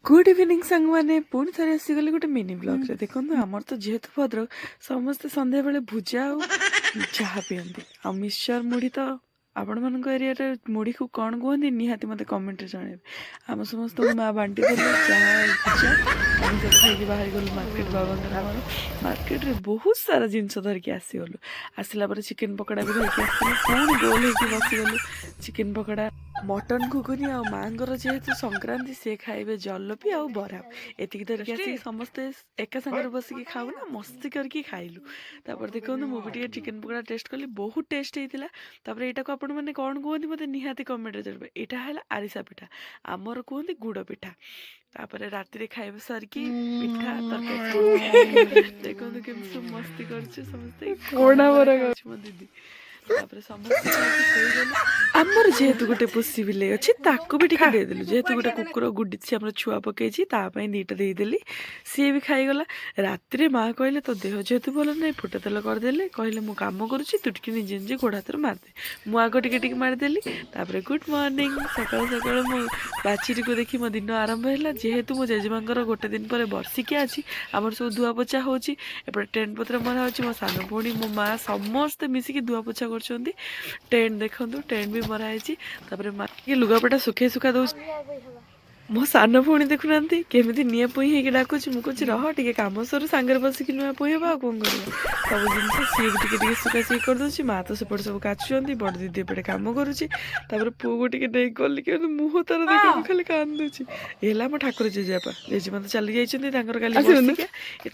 Good evening सांग मैंने पुणी थे आसीगली गोटे मिनी ब्लॉग रे देखो आमर तो जेहेतु भद्रक समस्ते संध्या बेले भुजा चाह पियंती आ मिक्सचर मुढ़ी तो आपण मान एरिया रे मुढ़ी को कौन कहते निहाती मत कमेंट जनइबे आम समस्त माँ बांटी देले चाह भुजा आम सब खाई बाहर गलु मार्केट बाबा मार्केट रे बहुत सारा जिनस धरिकी आसीगलु आसला चिकेन पकड़ा भी धरिकी आसला पुणी गोल होगी बसीगलु चिकेन पकड़ा मटन घुगुनी आ मांगर जेहेतु संक्रांति से खाइबे जलपी आ बरा एतिक धरिकी आसिक समस्ते एका सागर बसिकी खाऊ ना मस्ती करके खाइलु तापर देखो मु भी चिकेन पकड़ा टेस्ट कली बहुत टेस्ट होता तापर एटा को आपण मैंने कौन कहते मत निहाती कमेंट जानवे एटा है आरिसा पिठा आमर कहते गुड़ पिठा तापर राति खाइबे सरकी पिठा तरकारी देखो केमती सब मस्ती करछे समस्ते कोना बरा मो दीदी तापर समस्त आमर जेहेतु गोटे पुसी बिले अच्छी ताको भी टिके देदेलु जेहेतु गोटे कुकुर गुडी आम छुआ पकई दीटा देदेली सी भी खाईगला राति रे माँ कहले तो देह जेहेतु भल ना फुटा तेल करदे कहले मु काम करुच्ची तू टे निजे निजे गोड़ हाथ मारदे मु आग टिके मारिदेली तापर गुड मॉर्निंग सकाल सकाल मो बाछी को देखी मो दिन आरंभ है जेहेतु मो जेजेमा गोटे दिन पर बर्षिकिया अच्छी आमर सब धुआ पोछा होची एपटे टेंट पत्र मरा होची मो सान भौणी मो माँ समस्ते मिसिकी धुआ पोछा कर टेंट देखु टेंट भी मरा है माँ लुगापटा सुखे सुखा दौ मो सान भौणी देखुना केमी निआ पुई हो डाकुच मुझे रह टे कम सर सांगे बसिक नुआ पुई हम कौन कर सब जिन सी भी सुखा सुखी करदे माँ तो सेपटे सब काचुंट बड़ दीदी एपटे कम करुच्ची पुओ को टे गली कि मुह तार देख खाली कांदुची है मो ठाकुर जेजेपा जेजेमा तो चली जाइए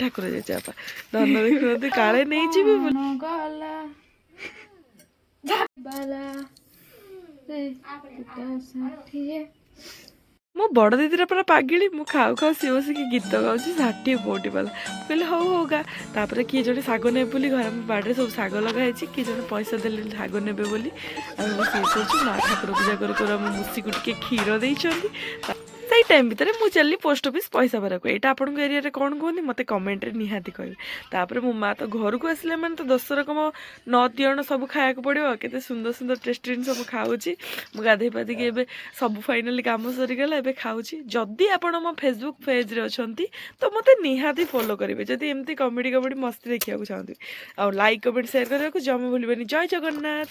ठाकुर जेजेपा धन देखुना काले नहीं मो बड़ दीदी पूरा पागिली मु खाऊ खाऊ सी बसिक गीत गाँव 60 कोटी वाला कहले हौ होगा तापर किए जड़े साग ने बोली घर बाड़े सब साग लगाई किए जड़े पैसा देले साग ने बोली माँ ठाकुर पूजा कर मुसी को टे क्षीर देती सही टाइम भितर मु चली पोस्ट ऑफिस पैसा भरा को यहाँ आपन एरिया कौन कहते मत कमेंट रे निहाती कहे तापर मो माँ तो घर को आसले मैंने तो 10 रकम 9 दियण सब खाया पड़ो के सुंदर सुंदर टेस्टी सब खाऊँगी मु गाधे पाधिकी एबे सब फाइनाली काम सरीगला एबे खाऊँगी जदि आपण मो फेसबुक पेज रे अछंती तो मते निहाती फॉलो करेंगे जदि एमती कमेडी कमेडी मस्ती देखा चाहते आ लाइक कमेंट शेयर करने को जमा भूलिबेनी। जय जगन्नाथ।